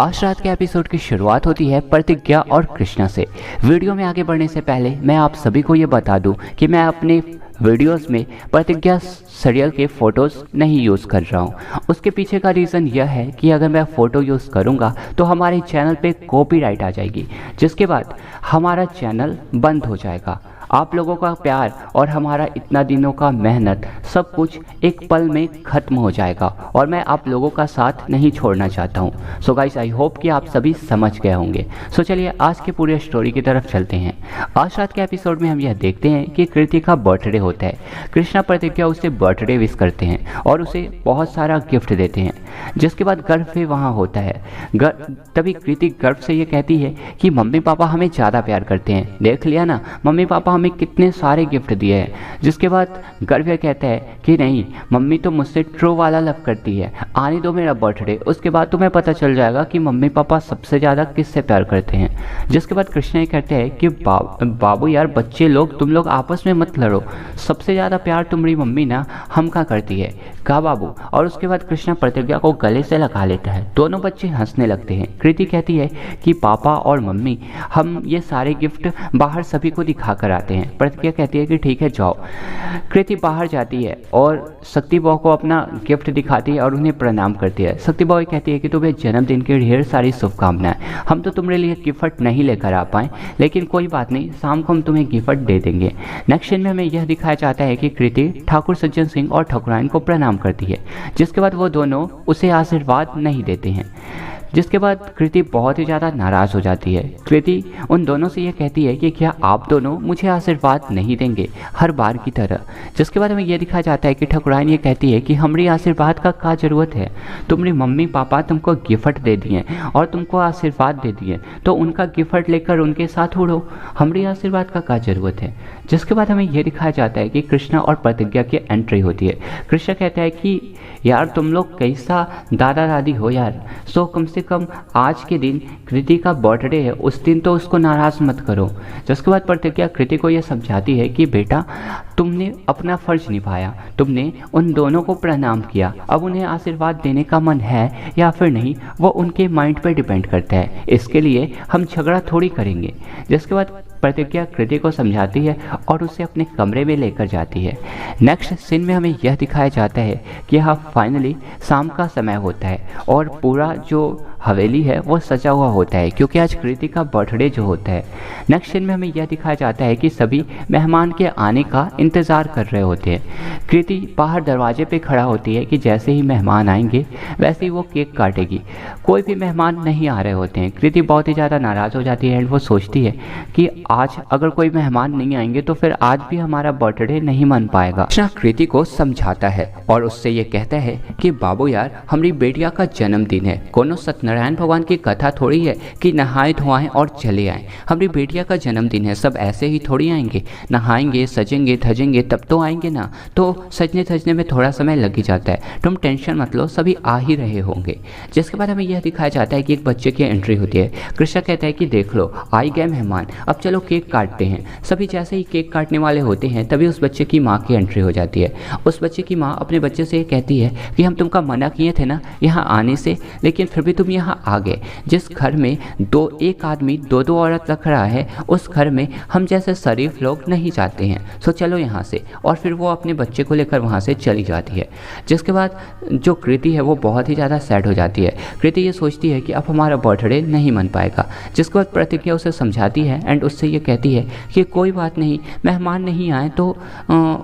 आज रात के एपिसोड की शुरुआत होती है प्रतिज्ञा और कृष्णा से। वीडियो में आगे बढ़ने से पहले मैं आप सभी को ये बता दूं कि मैं अपने वीडियोस में प्रतिज्ञा सीरियल के फ़ोटोज़ नहीं यूज़ कर रहा हूँ। उसके पीछे का रीज़न यह है कि अगर मैं फ़ोटो यूज़ करूँगा तो हमारे चैनल पे कॉपीराइट आ जाएगी, जिसके बाद हमारा चैनल बंद हो जाएगा। आप लोगों का प्यार और हमारा इतना दिनों का मेहनत सब कुछ एक पल में ख़त्म हो जाएगा और मैं आप लोगों का साथ नहीं छोड़ना चाहता हूँ। सो गाइस, आई होप कि आप सभी समझ गए होंगे। सो चलिए आज के पूरे स्टोरी की तरफ चलते हैं। आज रात के एपिसोड में हम यह देखते हैं कि कृति का बर्थडे होता है। कृष्णा प्रतिज्ञा उसे बर्थडे विश करते हैं और उसे बहुत सारा गिफ्ट देते हैं, जिसके बाद गर्व भी वहाँ होता है। तभी कृति गर्व से ये कहती है कि मम्मी पापा हमें ज़्यादा प्यार करते हैं, देख लिया ना, मम्मी पापा हमें कितने सारे गिफ्ट दिए हैं। जिसके बाद गर्व कहता है कि नहीं, मम्मी तो मुझसे ट्रू वाला लव करती है, आने दो मेरा बर्थडे, उसके बाद तुम्हें पता चल जाएगा कि मम्मी पापा सबसे ज़्यादा किससे प्यार करते हैं। जिसके बाद कृष्णा ये कहते हैं कि बाबू यार, बच्चे लोग तुम लोग आपस में मत लड़ो, सबसे ज़्यादा प्यार तुम्हारी मम्मी ना हम का करती है, कहा बाबू। और उसके बाद कृष्णा प्रतिज्ञा को गले से लगा लेता है। दोनों बच्चे हंसने लगते हैं। कृति कहती है कि पापा और मम्मी हम ये सारे गिफ्ट बाहर सभी को दिखा कर आते हैं। प्रतिज्ञा कहती है कि ठीक है जाओ। कृति बाहर जाती है और शक्ति बॉय को अपना गिफ्ट दिखाती है और उन्हें प्रणाम करती है। शक्ति बॉय कहती है कि तुम्हें जन्मदिन की ढेर सारी शुभकामनाएं, हम तो तुम्हारे लिए गिफ्ट नहीं लेकर आ पाए, लेकिन कोई बात नहीं, शाम को हम तुम्हें गिफ्ट दे देंगे। नेक्स्ट सीन में हमें यह दिखाया जाता है कि कृति ठाकुर सज्जन सिंह और ठाकुराइन को प्रणाम करती है, जिसके बाद वो दोनों उसे आशीर्वाद नहीं देते हैं। जिसके बाद कृति बहुत ही ज़्यादा नाराज़ हो जाती है। कृति उन दोनों से ये कहती है कि क्या आप दोनों मुझे आशीर्वाद नहीं देंगे हर बार की तरह। जिसके बाद हमें यह दिखाया जाता है कि ठाकुराइन ये कहती है कि हमारी आशीर्वाद का क्या ज़रूरत है, तुम्हारी मम्मी पापा तुमको गिफ्ट दे दिए और तुमको आशीर्वाद दे दिए, तो उनका गिफ्ट लेकर उनके साथ उड़ो, हमारी आशीर्वाद का क्या ज़रूरत है। जिसके बाद हमें यह दिखाया जाता है कि कृष्णा और प्रतिज्ञा की एंट्री होती है। कृष्णा कहता है कि यार तुम लोग कैसा दादा दादी हो यार, सो कम से कम आज के दिन कृति का बर्थडे है, उस दिन तो उसको नाराज़ मत करो। जिसके बाद प्रतिज्ञा कृति को यह समझाती है कि बेटा तुमने अपना फ़र्ज निभाया, तुमने उन दोनों को प्रणाम किया, अब उन्हें आशीर्वाद देने का मन है या फिर नहीं वो उनके माइंड पर डिपेंड करता है, इसके लिए हम झगड़ा थोड़ी करेंगे। जिसके बाद प्रतिज्ञा कृति को समझाती है और उसे अपने कमरे में लेकर जाती है। नेक्स्ट सीन में हमें यह दिखाया जाता है कि यहाँ फाइनली शाम का समय होता है और पूरा जो हवेली है वो सजा हुआ होता है, क्योंकि आज कृति का बर्थडे जो होता है। नेक्स्ट सीन में हमें यह दिखाया जाता है कि सभी मेहमान के आने का इंतज़ार कर रहे होते हैं। कृति बाहर दरवाजे पे खड़ा होती है कि जैसे ही मेहमान आएंगे वैसे ही वो केक काटेगी। कोई भी मेहमान नहीं आ रहे होते हैं। कृति बहुत ही ज़्यादा नाराज़ हो जाती है एंड वो सोचती है कि आज अगर कोई मेहमान नहीं आएंगे तो फिर आज भी हमारा बर्थडे नहीं मन पाएगा। कृष्णा कृति को समझाता है और उससे ये कहता है कि बाबू यार, हमारी बेटिया का जन्मदिन है, कोनो सत्यनारायण भगवान की कथा थोड़ी है कि नहाए धोआएं और चले आएं। हमारी बेटिया का जन्मदिन है, सब ऐसे ही थोड़ी आएंगे, नहाएंगे सजेंगे धजेंगे तब तो आएंगे ना, तो सजने धजने में थोड़ा समय लग ही जाता है, तुम टेंशन मत लो, सभी आ ही रहे होंगे। जिसके बाद हमें यह दिखाया जाता है कि एक बच्चे की एंट्री होती है। कृष्णा कहता है कि देख लो आ गए मेहमान, अब चलो केक काटते हैं। सभी जैसे ही केक काटने वाले होते हैं तभी उस बच्चे की माँ की एंट्री हो जाती है। उस बच्चे की माँ अपने बच्चे से कहती है कि हम तुमका मना किए थे ना यहाँ आने से, लेकिन फिर भी तुम यहाँ आ गए। जिस घर में एक आदमी दो औरत रख रहा है उस घर में हम जैसे शरीफ लोग नहीं जाते हैं, सो चलो यहाँ से। और फिर वो अपने बच्चे को लेकर वहाँ से चली जाती है। जिसके बाद जो कृति है वो बहुत ही ज़्यादा सैड हो जाती है। कृति ये सोचती है कि अब हमारा बर्थडे नहीं मन पाएगा। जिसके बाद प्रतिज्ञा उसे समझाती है एंड उससे ये कहती है कि कोई बात नहीं, मेहमान नहीं आए तो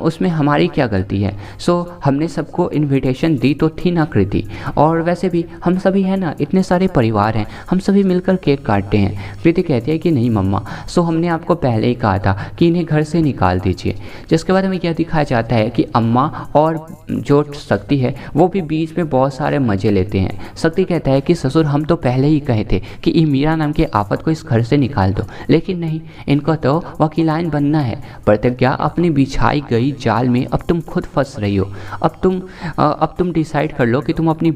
उसमें हमारी क्या गलती है। सो हमने सबको इनविटेशन दी तो थी ना कृति, और वैसे भी हम सभी है ना, इतने सारे परिवार हैं, हम सभी मिलकर केक काटते हैं। कृति कहती है कि नहीं मम्मा, सो हमने आपको पहले ही कहा था कि इन्हें घर से निकाल दीजिए। जिसके बाद हमें यह दिखाया जाता है कि अम्मा और जो शक्ति है वो भी बीच में बहुत सारे मज़े लेते हैं। शक्ति कहता है कि ससुर हम तो पहले ही कहे थे कि ई मीरा नाम के आफत को इस घर से निकाल दो, लेकिन नहीं, इनको तो वकीलाइन बनना है। प्रतिज्ञा अपनी बिछाई गई जाल में अब तुम खुद फंस रही हो। अब तुम डिसाइड कर लो कि तुम अपनी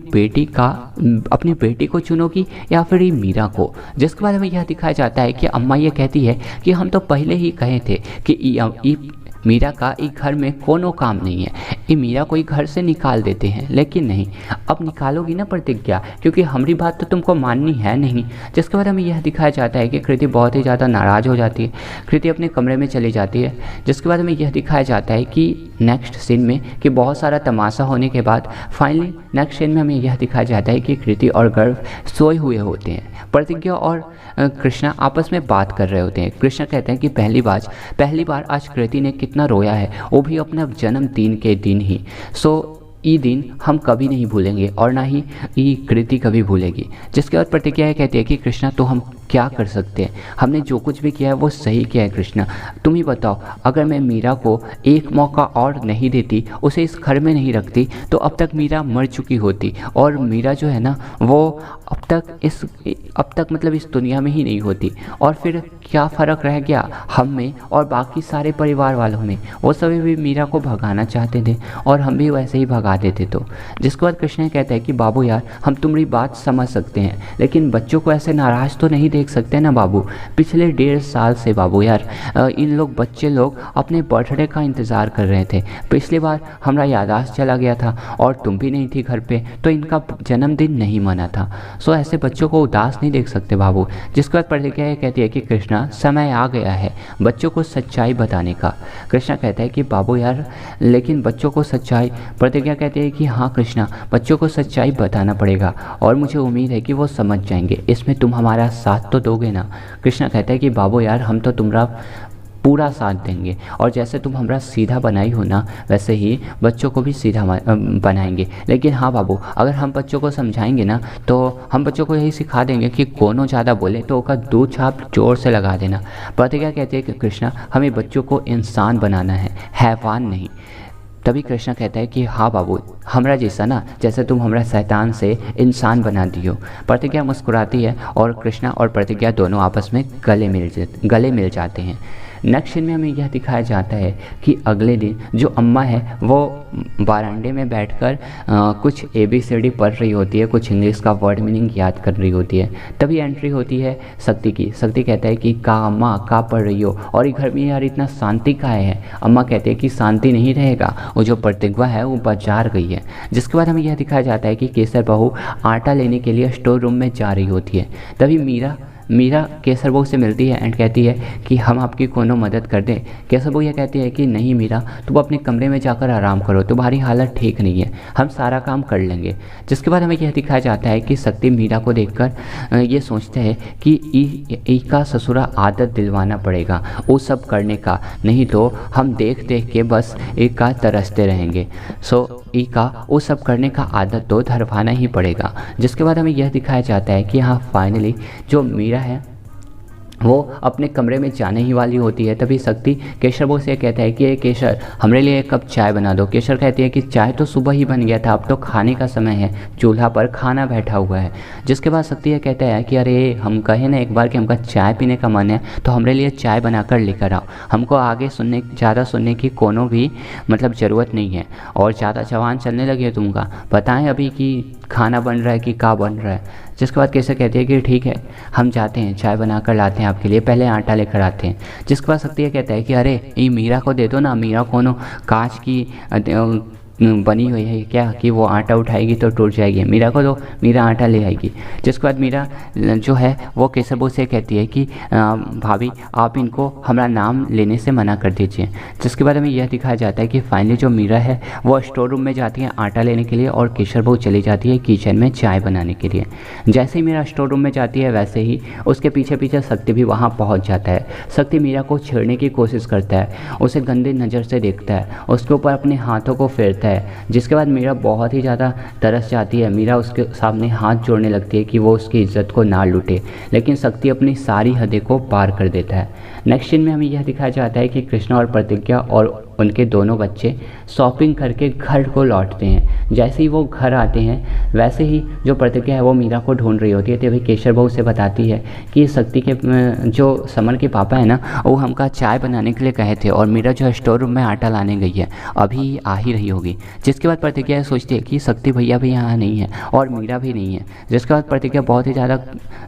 बेटी को चुनोगी या फिर ये मीरा को। जिसके बाद हमें यह दिखाया जाता है कि अम्मा ये कहती है कि हम तो पहले ही कहे थे कि मीरा का ई घर में कोनो काम नहीं है, ये मीरा को ई घर से निकाल देते हैं। लेकिन नहीं, अब निकालोगी ना प्रतिज्ञा, क्योंकि हमारी बात तो तुमको माननी है नहीं। जिसके बाद हमें यह दिखाया जाता है कि कृति बहुत ही ज़्यादा नाराज़ हो जाती है, कृति अपने कमरे में चली जाती है। जिसके बाद हमें यह दिखाया जाता है कि नेक्स्ट सीन में कि बहुत सारा तमाशा होने के बाद फाइनली नेक्स्ट सीन में हमें यह दिखाया जाता है कि कृति और गर्व सोए हुए होते हैं। प्रतिज्ञा और कृष्णा आपस में बात कर रहे होते हैं। कृष्णा कहते हैं कि पहली बार आज कृति ने कितना रोया है, वो भी अपना जन्मदिन के दिन ही। ये दिन हम कभी नहीं भूलेंगे और ना ही ये कृति कभी भूलेगी। जिसके बाद प्रतिज्ञा कहती है कि कृष्णा तो हम क्या कर सकते हैं, हमने जो कुछ भी किया है वो सही किया है। कृष्णा तुम ही बताओ, अगर मैं मीरा को एक मौका और नहीं देती, उसे इस घर में नहीं रखती, तो अब तक मीरा मर चुकी होती और मीरा जो है ना वो अब तक मतलब इस दुनिया में ही नहीं होती। और फिर क्या फ़र्क रह गया हम में और बाकी सारे परिवार वालों में? वो सभी भी मीरा को भगाना चाहते थे और हम भी वैसे ही भगा देते। तो जिसके बाद कृष्ण कहता है कि बाबू यार, हम तुम्हारी बात समझ सकते हैं, लेकिन बच्चों को ऐसे नाराज़ तो नहीं देख सकते ना बाबू। पिछले 1.5 साल से बाबू यार इन बच्चे लोग अपने बर्थडे का इंतज़ार कर रहे थे। पिछली बार हमारा याददाश्त चला गया था और तुम भी नहीं थी घर पे, तो इनका जन्मदिन नहीं मना था। सो ऐसे बच्चों को उदास नहीं देख सकते बाबू। जिसके बाद प्रतिज्ञा कहती है कि कृष्णा समय आ गया है बच्चों को सच्चाई बताने का। कृष्णा कहता है कि बाबू यार, लेकिन बच्चों को सच्चाई, प्रतिज्ञा कहती है कि हाँ कृष्णा, बच्चों को सच्चाई बताना पड़ेगा और मुझे उम्मीद है कि वो समझ जाएंगे। इसमें तुम हमारा साथ तो दोगे ना? कृष्णा कहता है कि बाबू यार, हम तो तुम्हारा पूरा साथ देंगे और जैसे तुम हमारा सीधा बनाई हो ना, वैसे ही बच्चों को भी सीधा बनाएंगे। लेकिन हाँ बाबू, अगर हम बच्चों को समझाएंगे ना, तो हम बच्चों को यही सिखा देंगे कि कोनो ज़्यादा बोले तो उसका 2 छाप जोर से लगा देना। प्रतिज्ञा कहती है कि कृष्णा, हमें बच्चों को इंसान बनाना है, हैवान नहीं। तभी कृष्णा कहता है कि हाँ बाबू, हमरा जैसा ना, जैसे तुम हमरा शैतान से इंसान बना दियो। प्रतिज्ञा मुस्कुराती है और कृष्णा और प्रतिज्ञा दोनों आपस में गले मिल जाते हैं। नेक्स्ट सीन में हमें यह दिखाया जाता है कि अगले दिन जो अम्मा है वो बरामदे में बैठकर कुछ ABCD पढ़ रही होती है, कुछ इंग्लिश का वर्ड मीनिंग याद कर रही होती है। तभी एंट्री होती है शक्ति की। शक्ति कहता है कि का अम्मा का पढ़ रही हो और ये घर में यार इतना शांति का है। अम्मा कहते हैं कि शांति नहीं रहेगा, वो जो प्रतिज्ञा है वो बाजार गई है। जिसके बाद हमें यह दिखाया जाता है कि केसर बहू आटा लेने के लिए स्टोर रूम में जा रही होती है। तभी मीरा केसर बहू से मिलती है एंड कहती है कि हम आपकी कोनो मदद कर दें। केसर बहू यह कहती है कि नहीं मीरा, तुम अपने कमरे में जाकर आराम करो, तुम्हारी हालत ठीक नहीं है, हम सारा काम कर लेंगे। जिसके बाद हमें यह दिखाया जाता है कि शक्ति मीरा को देखकर ये सोचते हैं कि ई का ससुरा आदत दिलवाना पड़ेगा वो सब करने का, नहीं तो हम देख के बस एक का तरसते रहेंगे। सो ई का वो सब करने का आदत तो धरवाना ही पड़ेगा। जिसके बाद हमें यह दिखाया जाता है कि हाँ फाइनली जो मीरा है वो अपने कमरे में जाने ही वाली होती है। तभी शक्ति केशर बहू से कहता है कि ये केशर, हमारे लिए 1 कप चाय बना दो। केशर कहती है कि चाय तो सुबह ही बन गया था, अब तो खाने का समय है, चूल्हा पर खाना बैठा हुआ है। जिसके बाद शक्ति यह कहता है कि अरे हम कहे ना एक बार कि हमका चाय पीने का मन है, तो हमारे लिए चाय बना कर लेकर आओ। हमको आगे ज़्यादा सुनने की कोनो भी मतलब ज़रूरत नहीं है और ज़्यादा जवान चलने लगे तुमका, बताएं अभी कि खाना बन रहा है कि का बन रहा है। जिसके बाद केसर कहती है कि ठीक है, हम जाते हैं, चाय बना कर लाते हैं आपके लिए, पहले आटा लेकर आते हैं। जिसके बाद शक्ति ये कहता है कि अरे ये मीरा को दे दो ना, मीरा कोनो कांच की बनी हुई है क्या कि वो आटा उठाएगी तो टूट जाएगी, मीरा को दो, मीरा आटा ले आएगी। जिसके बाद मीरा जो है वो केसर बहू से कहती है कि भाभी आप इनको हमारा नाम लेने से मना कर दीजिए। जिसके बाद हमें यह दिखाया जाता है कि फाइनली जो मीरा है वो स्टोर रूम में जाती है आटा लेने के लिए और केसर बहू चली जाती है किचन में चाय बनाने के लिए। जैसे ही मीरा स्टोर रूम में जाती है वैसे ही उसके पीछे पीछे शक्ति भी वहाँ पहुँच जाता है। शक्ति मीरा को छेड़ने की कोशिश करता है, उसे गंदे नज़र से देखता है, उसके ऊपर अपने हाथों को फेरता है। जिसके बाद मीरा बहुत ही ज़्यादा तरस जाती है। मीरा उसके सामने हाथ जोड़ने लगती है कि वो उसकी इज्जत को ना लूटे, लेकिन शक्ति अपनी सारी हदें को पार कर देता है। नेक्स्ट सीन में हमें यह दिखाया जाता है कि कृष्णा और प्रतिज्ञा और उनके दोनों बच्चे शॉपिंग करके घर को लौटते हैं। जैसे ही वो घर आते हैं वैसे ही जो प्रतिज्ञा है वो मीरा को ढूंढ रही होती है। तभी केशर बहू से बताती है कि शक्ति के जो समर के पापा है ना, वो हमका चाय बनाने के लिए कहे थे और मीरा जो है स्टोर रूम में आटा लाने गई है, अभी आ ही रही होगी। जिसके बाद प्रतिज्ञा सोचती है कि शक्ति भैया भी यहाँ नहीं है और मीरा भी नहीं है। जिसके बाद प्रतिज्ञा बहुत ही ज़्यादा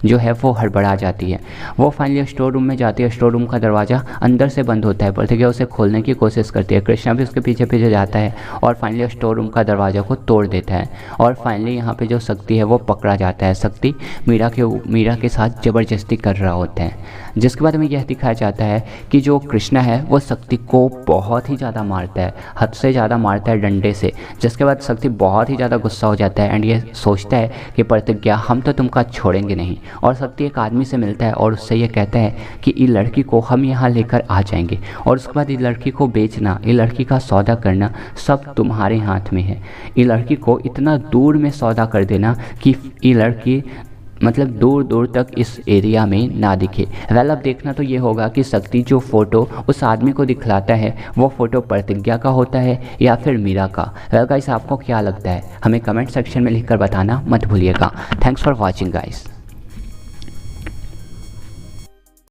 जो है वो हड़बड़ा जाती है। वो फाइनली स्टोर रूम में जाती है। स्टोर रूम का दरवाज़ा अंदर से बंद होता है। प्रतिज्ञा उसे खोलने की कोशिश करती है। कृष्णा भी उसके पीछे पीछे जाता है और फाइनली स्टोर रूम का दरवाज़ा को तोड़ देता है और फाइनली यहाँ पे जो शक्ति है वो पकड़ा जाता है। शक्ति मीरा के साथ ज़बरदस्ती कर रहा होता है। जिसके बाद हमें यह दिखाया जाता है कि जो कृष्णा है वो शक्ति को बहुत ही ज़्यादा मारता है, हद से ज़्यादा मारता है डंडे से। जिसके बाद शक्ति बहुत ही ज़्यादा गुस्सा हो जाता है एंड ये सोचता है कि प्रतिज्ञा हम तो तुमका छोड़ेंगे नहीं। और शक्ति एक आदमी से मिलता है और उससे ये कहता है कि इस लड़की को हम यहाँ लेकर आ जाएंगे और उसके बाद इस लड़की को बेचना, इस लड़की का सौदा करना सब तुम्हारे हाथ में है। इस लड़की को इतना दूर में सौदा कर देना कि ये लड़की मतलब दूर दूर तक इस एरिया में ना दिखे। वेल अब देखना तो ये होगा कि शक्ति जो फ़ोटो उस आदमी को दिखलाता है वो फ़ोटो प्रतिज्ञा का होता है या फिर मीरा का। वेल गाइस, आपको क्या लगता है हमें कमेंट सेक्शन में लिखकर बताना मत भूलिएगा। Thanks for watching guys.